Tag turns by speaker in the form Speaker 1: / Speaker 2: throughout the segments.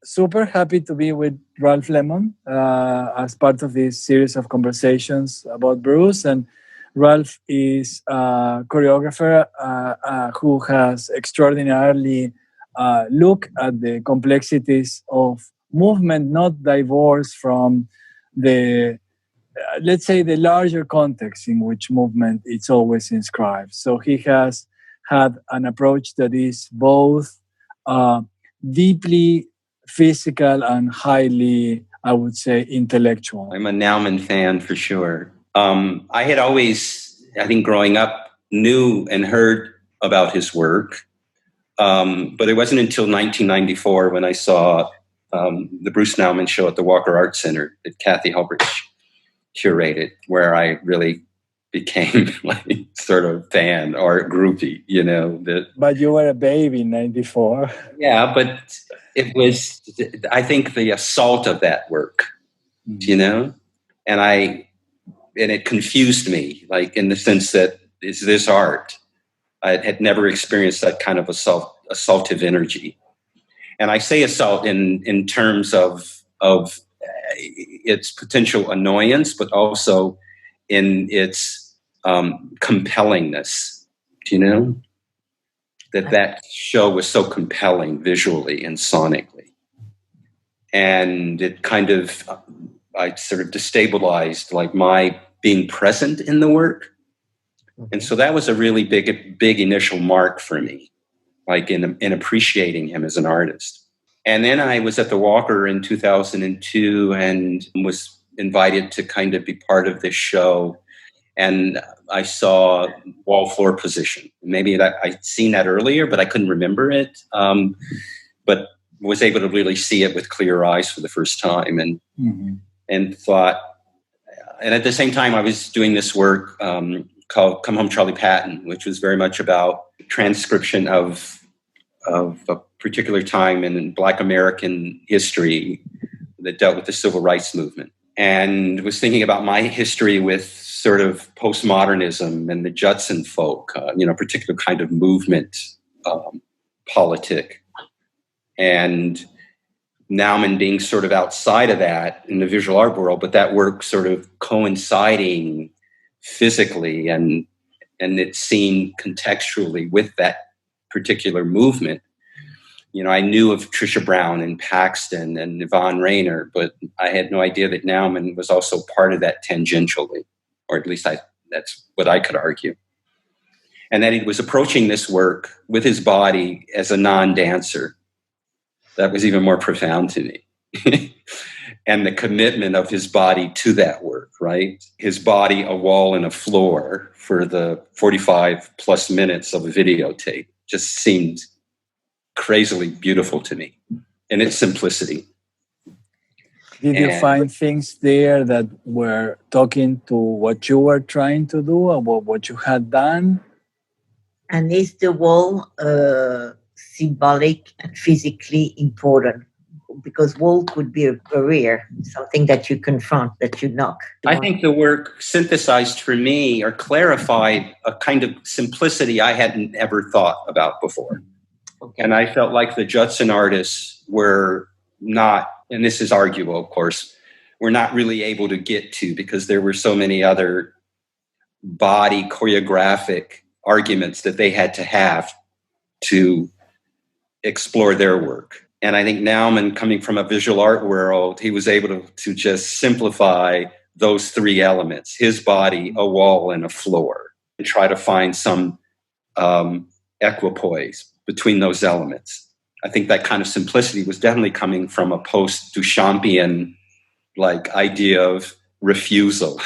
Speaker 1: super happy to be with Ralph Lemon as part of this series of conversations about Bruce. And Ralph is a choreographer who has extraordinarily looked at the complexities of movement, not divorced from the let's say the larger context in which movement is always inscribed. So he has had an approach that is both deeply physical and highly, I would say, intellectual.
Speaker 2: I'm a Nauman fan for sure. I had always, I think growing up, knew and heard about his work. But it wasn't until 1994 when I saw the Bruce Nauman show at the Walker Art Center that Kathy Helbrich curated, where I really became like sort of fan or groupie, you know.
Speaker 1: But you were a baby in 94.
Speaker 2: Yeah, but it was, I think, the assault of that work, you know, and it confused me, like in the sense that, is this art? I had never experienced that kind of assaultive energy. And I say assault in terms of its potential annoyance, but also in its compellingness, you know? That show was so compelling visually and sonically. And it kind of, I sort of destabilized like my being present in the work. And so that was a really big initial mark for me, like in appreciating him as an artist. And then I was at the Walker in 2002 and was invited to kind of be part of this show. And I saw wall floor position. Maybe I'd seen that earlier, but I couldn't remember it. But was able to really see it with clear eyes for the first time, and thought. And at the same time, I was doing this work called "Come Home, Charlie Patton," which was very much about transcription of a particular time in Black American history that dealt with the civil rights movement, and was thinking about my history with sort of postmodernism and the Judson folk, particular kind of movement politic. And Nauman being sort of outside of that in the visual art world, but that work sort of coinciding physically and it seemed contextually with that particular movement. You know, I knew of Trisha Brown and Paxton and Yvonne Rainer, but I had no idea that Nauman was also part of that tangentially, or at least that's what I could argue. And that he was approaching this work with his body as a non-dancer. That was even more profound to me. And the commitment of his body to that work, right? His body, a wall and a floor for the 45 plus minutes of a videotape just seemed crazily beautiful to me in its simplicity.
Speaker 1: Did you find things there that were talking to what you were trying to do or what you had done?
Speaker 3: And is the wall symbolic and physically important? Because wall could be a barrier, something that you confront, that you knock.
Speaker 2: I think the work synthesized for me or clarified a kind of simplicity I hadn't ever thought about before. Okay. And I felt like the Judson artists were not, and this is arguable, of course, were not really able to get to because there were so many other body choreographic arguments that they had to have to explore their work. And I think Nauman, coming from a visual art world, he was able to just simplify those three elements, his body, a wall, and a floor, and try to find some equipoise between those elements. I think that kind of simplicity was definitely coming from a post-Duchampian like idea of refusal,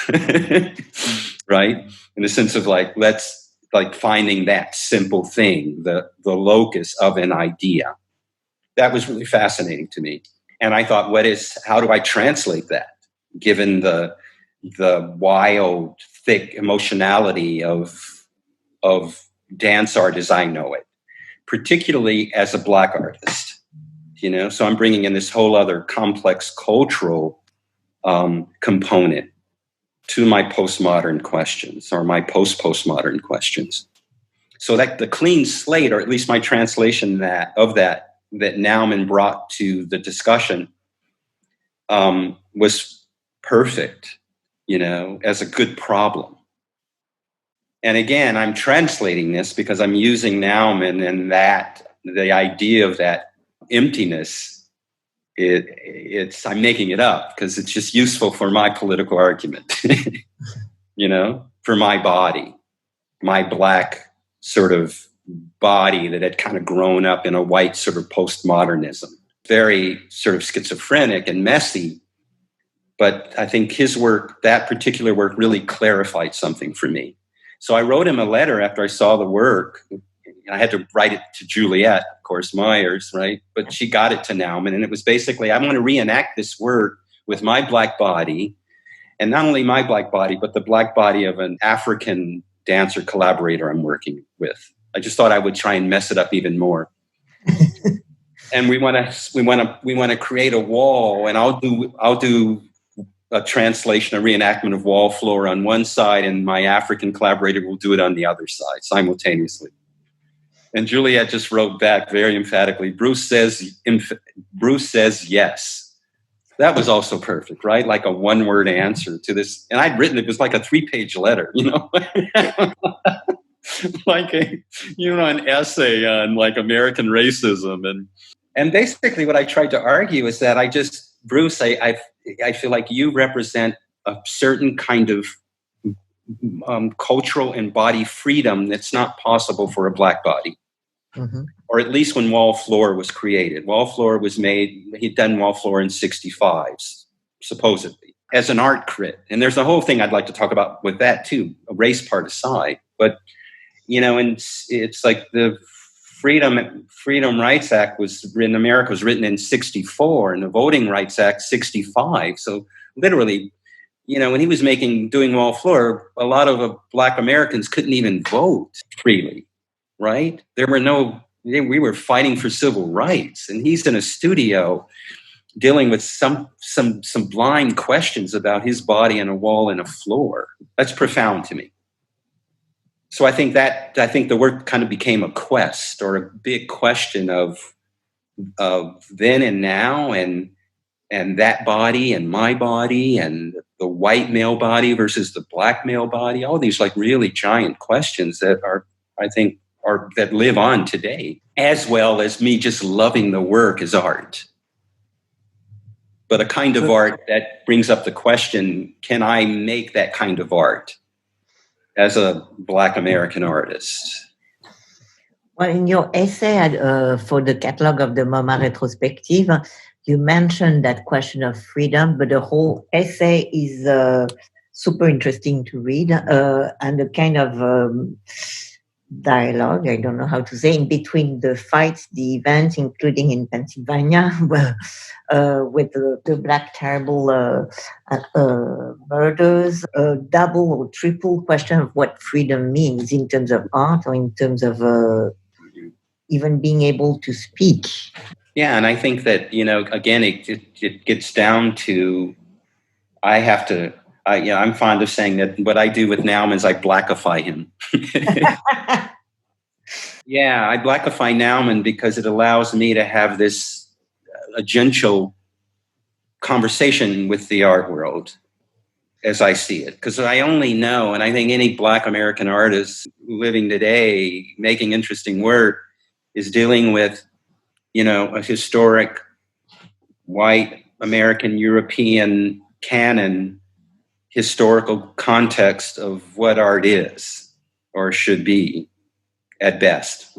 Speaker 2: right? In the sense of like, let's like finding that simple thing, the locus of an idea. That was really fascinating to me. And I thought, how do I translate that given the wild, thick emotionality of dance art as I know it, particularly as a Black artist, you know? So I'm bringing in this whole other complex cultural component to my postmodern questions or my post-postmodern questions. So that the clean slate, or at least my translation of that that Naumann brought to the discussion was perfect, as a good problem. And again, I'm translating this because I'm using Naumann and the idea of that emptiness. I'm making it up because it's just useful for my political argument, for my body, my black sort of body that had kind of grown up in a white sort of postmodernism, very sort of schizophrenic and messy. But I think his work, that particular work, really clarified something for me. So I wrote him a letter after I saw the work. I had to write it to Juliet, of course, Myers, right? But she got it to Naumann, and it was basically, I want to reenact this work with my black body, and not only my black body, but the black body of an African dancer collaborator I'm working with. I just thought I would try and mess it up even more. And we want to create a wall, and I'll do a translation, a reenactment of Wall Floor on one side, and my African collaborator will do it on the other side simultaneously. And Juliet just wrote back very emphatically, Bruce says yes. That was also perfect, right? Like a one-word answer to this. And I'd written, it was like a 3-page letter, like an essay on like American racism. And basically what I tried to argue is that Bruce, I feel like you represent a certain kind of cultural and body freedom that's not possible for a black body. Mm-hmm. Or at least when Wall Floor was created. Wall Floor was made, he'd done Wall Floor in 1965, supposedly, as an art crit. And there's a whole thing I'd like to talk about with that too, a race part aside. But, and it's like the Freedom Rights Act in America was written in 1964, and the Voting Rights Act 1965. So literally, when he was doing Wall Floor, a lot of black Americans couldn't even vote freely, right? We were fighting for civil rights, and he's in a studio dealing with some blind questions about his body and a wall and a floor. That's profound to me. So I think the work kind of became a quest, or a big question of then and now, and that body and my body and the white male body versus the black male body. All these like really giant questions that that live on today, as well as me just loving the work as art. But a kind of art that brings up the question, can I make that kind of art as a black American artist?
Speaker 3: Well, in your essay for the catalog of the MoMA retrospective, you mentioned that question of freedom, but the whole essay is super interesting to read, and a kind of dialogue, I don't know how to say, in between the fights, the events, including in Pennsylvania, with the Black Terrible murders, a double or triple question of what freedom means in terms of art, or in terms of even being able to speak.
Speaker 2: Yeah, and I think that, again, it gets down to, I'm fond of saying that what I do with Naumann is I blackify him. Yeah, I blackify Naumann because it allows me to have this agential conversation with the art world as I see it. Because I only know, and I think any black American artist living today, making interesting work, is dealing with, a historic white American European canon, historical context of what art is or should be at best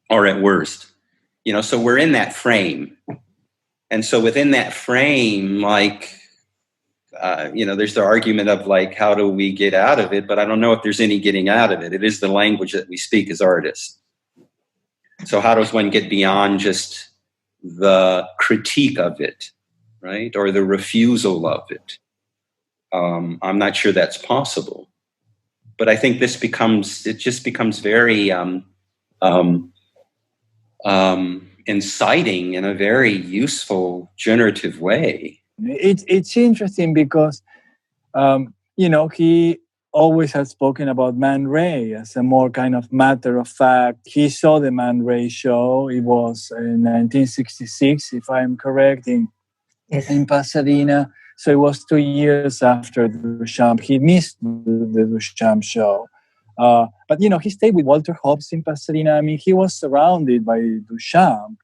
Speaker 2: or at worst. So we're in that frame. And so within that frame, there's the argument of how do we get out of it? But I don't know if there's any getting out of it. It is the language that we speak as artists. So how does one get beyond just the critique of it, right? Or the refusal of it? I'm not sure that's possible. But I think it just becomes very inciting in a very useful, generative way.
Speaker 1: It's interesting because, he always had spoken about Man Ray as a more kind of matter of fact. He saw the Man Ray show. It was in 1966, if I'm correct, in Pasadena. So it was 2 years after Duchamp. He missed the Duchamp show. But, he stayed with Walter Hobbs in Pasadena. I mean, he was surrounded by Duchamp,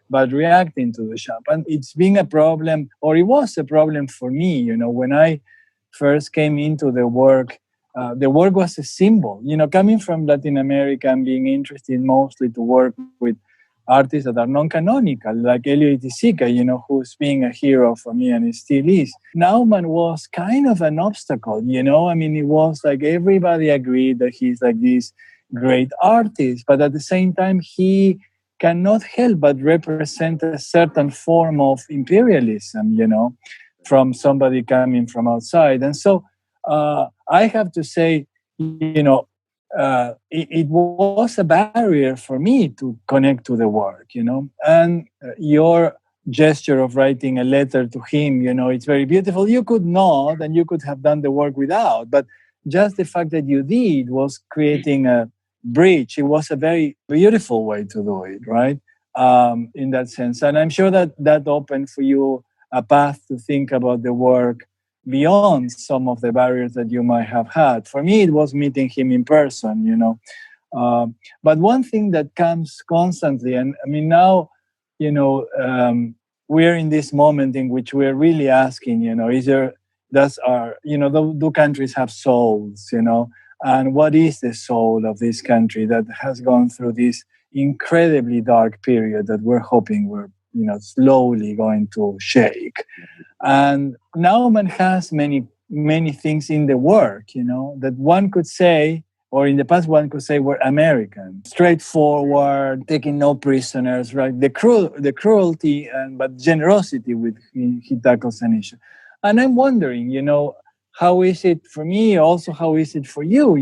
Speaker 1: but reacting to Duchamp. And it's been a problem, or it was a problem for me, when I first came into the work was a symbol. Coming from Latin America and being interested mostly to work with artists that are non-canonical, like Elio Itizica, who's being a hero for me and still is. Nauman was kind of an obstacle, I mean, it was like everybody agreed that he's like this great artist, but at the same time, he cannot help but represent a certain form of imperialism, from somebody coming from outside. And so I have to say, it was a barrier for me to connect to the work, and your gesture of writing a letter to him, it's very beautiful. You could not, and you could have done the work without, but just the fact that you did was creating a bridge. It was a very beautiful way to do it, right? In that sense. And I'm sure that opened for you a path to think about the work beyond some of the barriers that you might have had. For me, it was meeting him in person, But one thing that comes constantly, and I mean, now, we're in this moment in which we're really asking, do countries have souls, and what is the soul of this country that has gone through this incredibly dark period that we're hoping we're slowly going to shake. And Nauman has many, many things in the work, that one could say, or in the past one could say, were American, straightforward, taking no prisoners, right? The cruelty, but generosity with he tackles an issue. And I'm wondering, how is it for me? Also, how is it for you?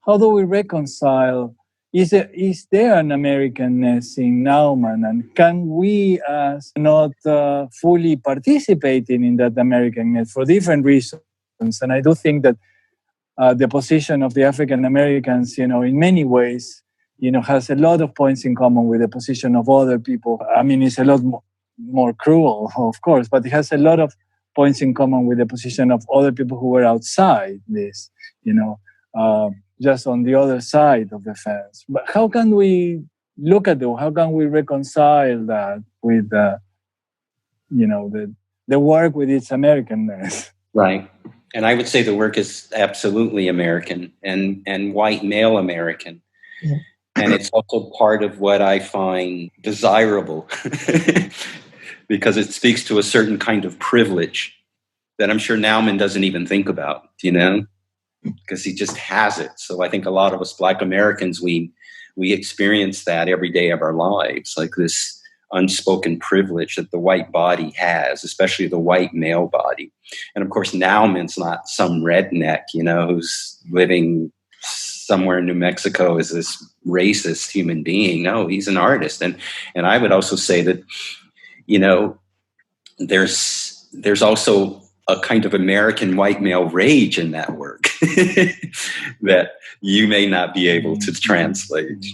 Speaker 1: How do we reconcile? Is there an Americanness in Nauman, and can we, as not fully participating in that Americanness for different reasons? And I do think that the position of the African Americans, in many ways, has a lot of points in common with the position of other people. I mean, it's a lot more cruel, of course, but it has a lot of points in common with the position of other people who were outside this, just on the other side of the fence. But how can we look at it? How can we reconcile that with, the work with its Americanness?
Speaker 2: Right. And I would say the work is absolutely American and white male American. Yeah. And it's also part of what I find desirable because it speaks to a certain kind of privilege that I'm sure Nauman doesn't even think about, because he just has it. So I think a lot of us Black Americans, we experience that every day of our lives, like this unspoken privilege that the white body has, especially the white male body. And of course, Nauman's not some redneck, who's living somewhere in New Mexico as this racist human being. No, he's an artist. And I would also say that, there's also a kind of American white male rage in that work that you may not be able to translate,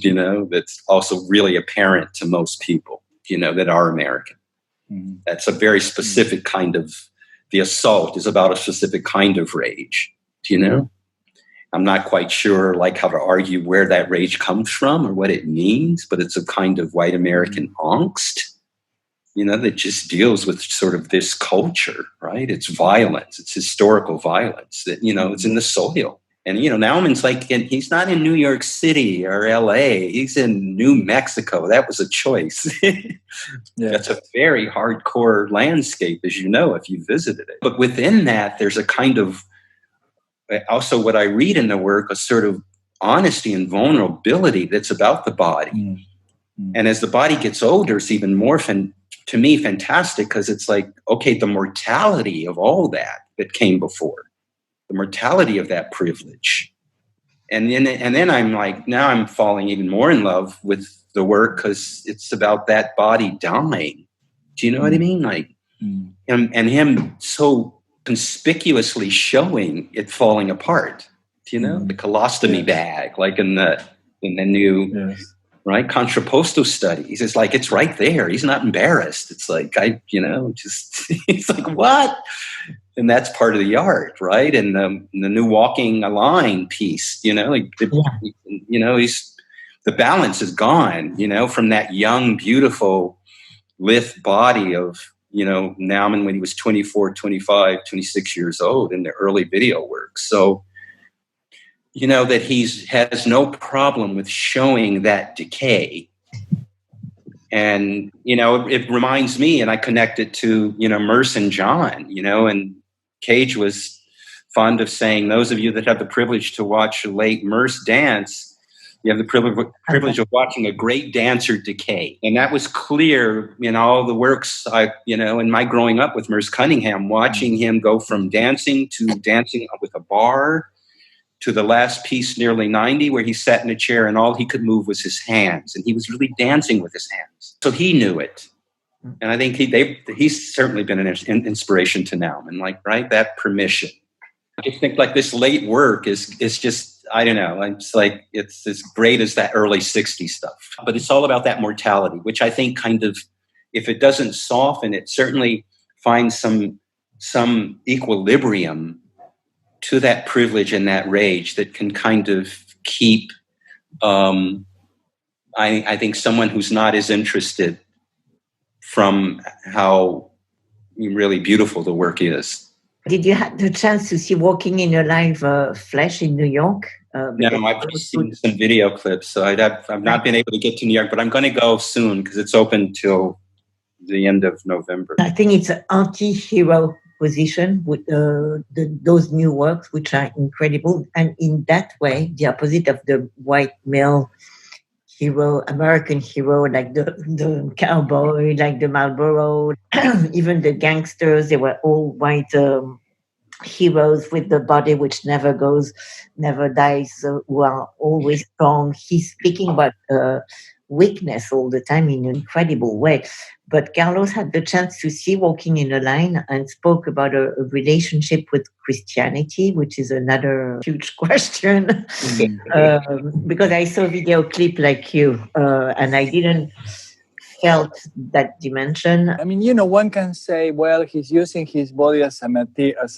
Speaker 2: that's also really apparent to most people, that are American. Mm-hmm. That's a very specific kind of, the assault is about a specific kind of rage, I'm not quite sure how to argue where that rage comes from or what it means, but it's a kind of white American angst, that just deals with sort of this culture, right? It's violence, it's historical violence that, it's in the soil. And, Nauman's he's not in New York City or LA, he's in New Mexico. That was a choice. Yeah. That's a very hardcore landscape, as if you visited it. But within that, there's a kind of, also what I read in the work, a sort of honesty and vulnerability that's about the body. Mm-hmm. And as the body gets older, it's even more to me fantastic, because it's okay, the mortality of all that came before, the mortality of that privilege. And then I'm now I'm falling even more in love with the work because it's about that body dying. Do you know what I mean? And him so conspicuously showing it falling apart. The colostomy bag, like in the new right contrapposto studies. It's like it's right there. He's not embarrassed. It's like it's like what? And that's part of the art, right? And the new walking a line piece, he's the balance is gone, from that young, beautiful, lithe body of, Naumann when he was 24, 25, 26 years old in the early video work. So, that has no problem with showing that decay. And, it reminds me, and I connect it to, Merce and John, and Cage was fond of saying, those of you that have the privilege to watch late Merce dance, you have the privilege of watching a great dancer decay. And that was clear in all the works in my growing up with Merce Cunningham, watching him go from dancing to dancing with a bar to the last piece, Nearly 90, where he sat in a chair and all he could move was his hands. And he was really dancing with his hands. So he knew it. And I think he's certainly been an inspiration to Naumann, right? That permission. I think like this late work is just, I don't know, it's like it's as great as that early 60s stuff. But it's all about that mortality, which I think kind of, if it doesn't soften, it certainly finds some equilibrium to that privilege and that rage that can kind of keep, I think, someone who's not as interested from how really beautiful the work is.
Speaker 3: Did you have the chance to see Walking in a Live Flesh in New York?
Speaker 2: No, I've just seen some video clips, so I've not been able to get to New York, but I'm going to go soon because it's open till the end of November.
Speaker 3: I think it's an anti-hero position with those new works, which are incredible. And in that way, the opposite of the white male hero, American hero, like the cowboy, like the Marlboro, even the gangsters, they were all white heroes with the body which never goes, never dies, who are always strong. He's speaking about weakness all the time in an incredible way. But Carlos had the chance to see Walking in a Line and spoke about a relationship with Christianity, which is another huge question. Because I saw a video clip like you, and I didn't felt that dimension.
Speaker 1: I mean, one can say, well, he's using his body as a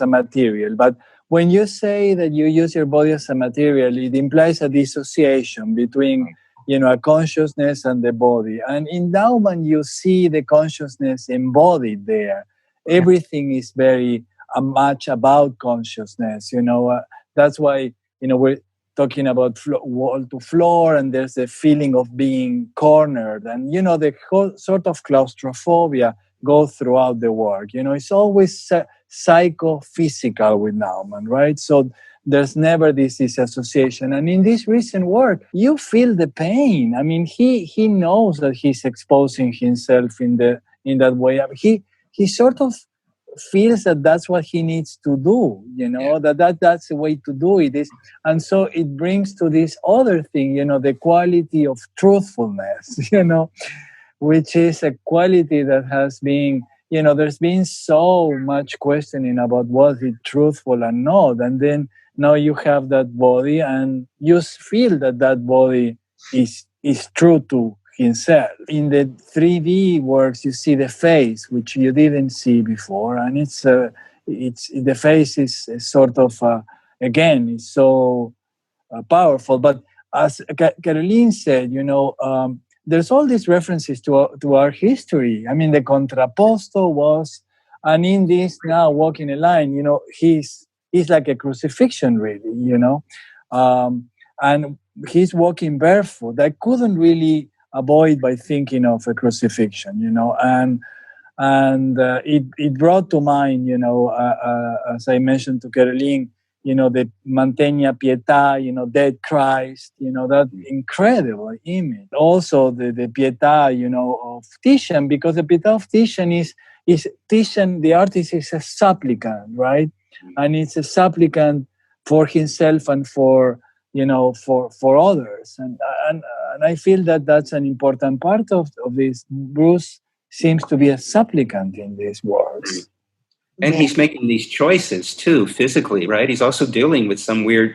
Speaker 1: material. But when you say that you use your body as a material, it implies a dissociation between a consciousness and the body. And in Naumann, you see the consciousness embodied there. Everything is very much about consciousness. That's why, we're talking about wall to floor, and there's a feeling of being cornered. And, the whole sort of claustrophobia goes throughout the work. It's always psychophysical with Naumann, right? So there's never this disassociation. And in this recent work, you feel the pain. I mean, he knows that he's exposing himself in that way. He sort of feels that that's what he needs to do, that's the way to do it is. And so it brings to this other thing, the quality of truthfulness, which is a quality that has been, there's been so much questioning about was it truthful or not. And then now you have that body and you feel that body is true to himself. In the 3D works, you see the face, which you didn't see before. And it's the face is sort of, again, it's so powerful. But as Caroline said, there's all these references to our history. I mean, the contrapposto was, and in this now Walking a Line, he's like a crucifixion, really, and he's walking barefoot. I couldn't really avoid by thinking of a crucifixion, and it brought to mind, as I mentioned to Caroline, the Mantegna Pietà, Dead Christ, that incredible image. Also the Pietà, of Titian, because the Pietà of Titian is Titian, the artist, is a supplicant, right? And it's a supplicant for himself and for others. And I feel that that's an important part of this. Bruce seems to be a supplicant in these works.
Speaker 2: And he's making these choices too, physically, right? He's also dealing with some weird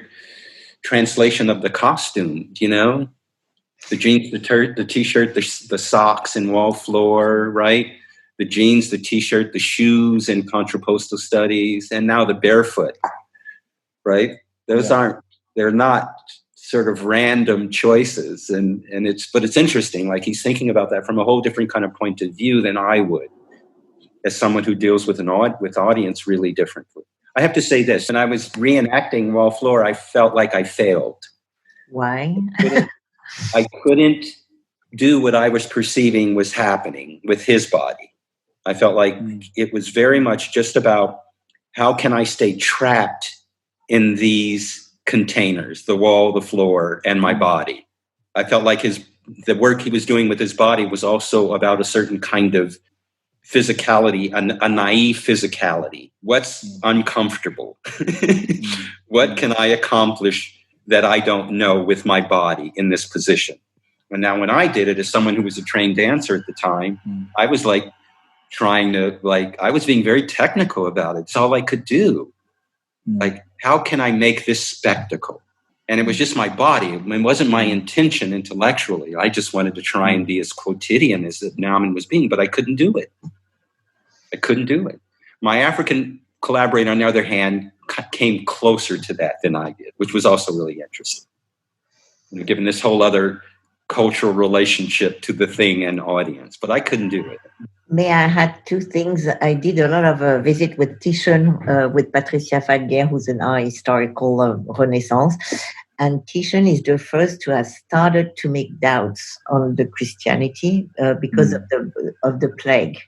Speaker 2: translation of the costume, the jeans, the t-shirt, the socks and wall floor, right? The jeans, the t-shirt, the shoes in contrapostal studies, and now the barefoot, right? They're not sort of random choices. But it's interesting. Like he's thinking about that from a whole different kind of point of view than I would, as someone who deals with with audience really differently. I have to say this, when I was reenacting Wall Floor, I felt like I failed.
Speaker 3: Why?
Speaker 2: I couldn't do what I was perceiving was happening with his body. I felt like it was very much just about how can I stay trapped in these containers, the wall, the floor, and my body. I felt like the work he was doing with his body was also about a certain kind of physicality, a naive physicality. What's uncomfortable? What can I accomplish that I don't know with my body in this position? And now when I did it as someone who was a trained dancer at the time, I was like I was being very technical about it. It's all I could do. Like, how can I make this spectacle? And it was just my body. It wasn't my intention intellectually. I just wanted to try and be as quotidian as Nauman was being, but I couldn't do it. My African collaborator, on the other hand, came closer to that than I did, which was also really interesting. Given this whole other cultural relationship to the thing and audience, but I couldn't do it.
Speaker 3: May I add two things? I did a lot of visit with Titian, with Patricia Falguière, who's an art historical Renaissance. And Titian is the first to have started to make doubts on the Christianity because of the plague.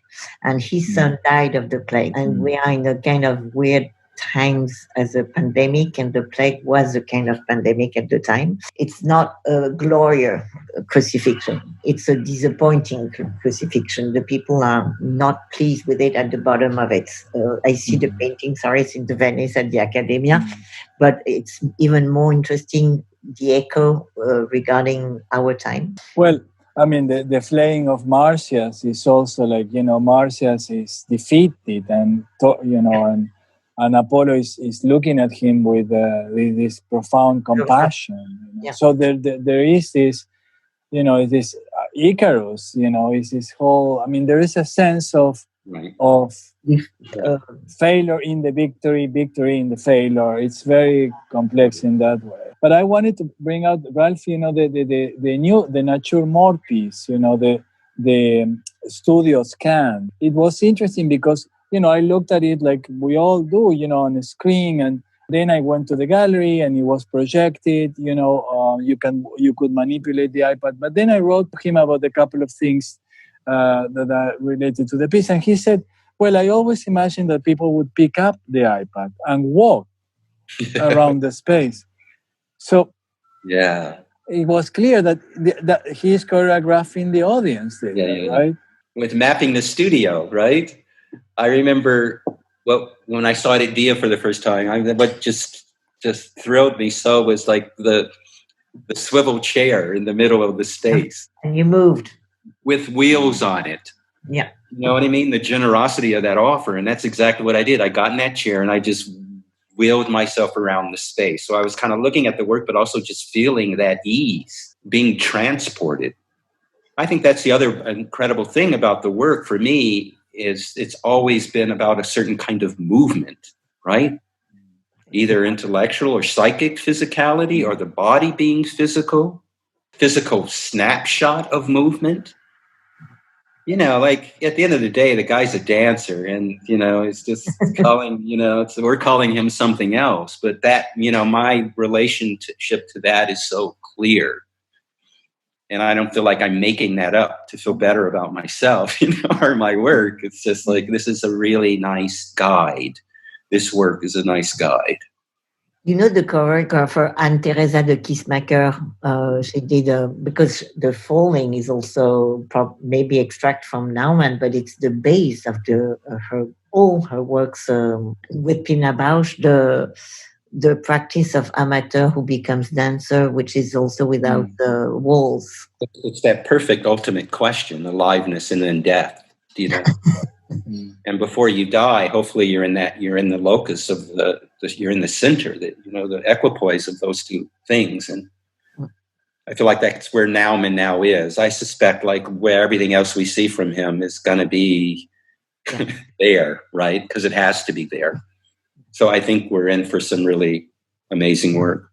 Speaker 3: And his son died of the plague. And we are in a kind of weird times as a pandemic, and the plague was a kind of pandemic at the time. It's not a glorious crucifixion. It's a disappointing crucifixion. The people are not pleased with it at the bottom of it. I see the painting, it's in the Venice at the Accademia, but it's even more interesting, the echo regarding our time.
Speaker 1: Well, I mean, the flaying of Marsyas is also like, Marsyas is defeated and Apollo is looking at him with this profound compassion. So there is this, this Icarus, is this whole. I mean, there is a sense of failure in the victory in the failure. It's very complex in that way. But I wanted to bring out, Ralph, the Nature More piece, the studio scan. It was interesting because I looked at it like we all do, on the screen, and then I went to the gallery and it was projected. You could manipulate the iPad. But then I wrote to him about a couple of things that are related to the piece, and he said, "Well, I always imagined that people would pick up the iPad and walk around the space." So, it was clear that he is choreographing the audience there, right?
Speaker 2: With mapping the studio, right? I remember when I saw it at DIA for the first time, what just thrilled me so was like the swivel chair in the middle of the space.
Speaker 3: And you moved.
Speaker 2: With wheels on it.
Speaker 3: Yeah.
Speaker 2: You know what I mean? The generosity of that offer. And that's exactly what I did. I got in that chair and I just wheeled myself around the space. So I was kind of looking at the work, but also just feeling that ease, being transported. I think that's the other incredible thing about the work for me is it's always been about a certain kind of movement, right? Either intellectual or psychic physicality, or the body being physical snapshot of movement. Like at the end of the day, the guy's a dancer and, it's just we're calling him something else. But that, my relationship to that is so clear. And I don't feel like I'm making that up to feel better about myself, or my work. It's just like, this is a really nice guide. This work is a nice guide.
Speaker 3: The choreographer Anne-Theresa de Kismaker, she did, because the falling is also maybe extract from Nauman, but it's the base of all her works with Pina Bausch, the practice of amateur who becomes dancer, which is also without the walls.
Speaker 2: It's that perfect ultimate question, aliveness and then death. And before you die, hopefully you're in the locus of you're in the center, that, the equipoise of those two things. And I feel like that's where Naumann now is. I suspect like where everything else we see from him is going to be there, right? Because it has to be there. So I think we're in for some really amazing work.